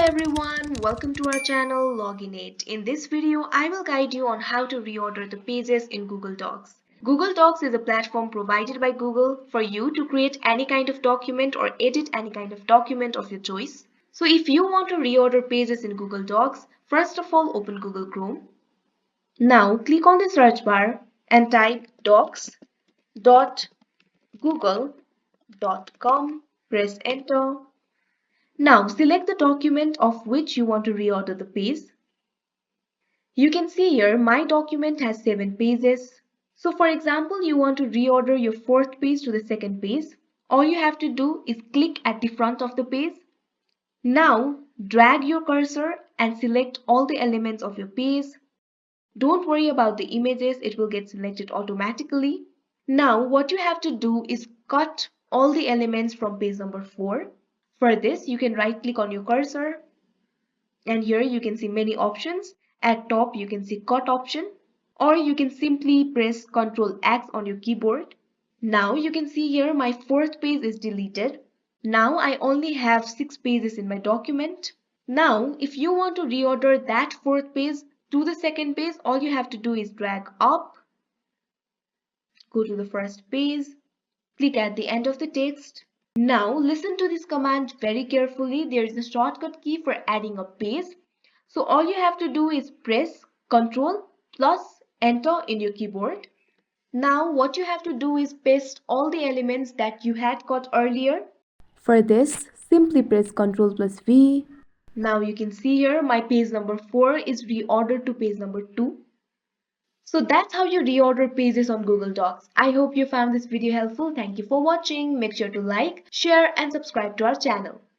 everyone, welcome to our channel Login8. In this video, I will guide you on how to reorder the pages in Google Docs. Google Docs is a platform provided by Google for you to create any kind of document or edit any kind of document of your choice. So if you want to reorder pages in Google Docs, first of all open Google Chrome. Now click on the search bar and type docs.google.com. Press enter. Now select the document of which you want to reorder the page. You can see here my document has 7 pages. So for example, you want to reorder your 4th page to the 2nd page. All you have to do is click at the front of the page. Now drag your cursor and select all the elements of your page. Don't worry about the images, it will get selected automatically. Now what you have to do is cut all the elements from page number 4. For this, you can right click on your cursor and here you can see many options. At top you can see cut option, or you can simply press Ctrl X on your keyboard. Now you can see here my 4th page is deleted. Now I only have 6 pages in my document. Now if you want to reorder that 4th page to the 2nd page, all you have to do is drag up, go to the 1st page, click at the end of the text. Now listen to this command very carefully. There is a shortcut key for adding a page. So all you have to do is press Ctrl plus enter in your keyboard. Now what you have to do is paste all the elements that you had got earlier. For this, simply press Ctrl plus V. Now you can see here my page number 4 is reordered to page number 2. So that's how you reorder pages on Google Docs. I hope you found this video helpful. Thank you for watching. Make sure to like, share and subscribe to our channel.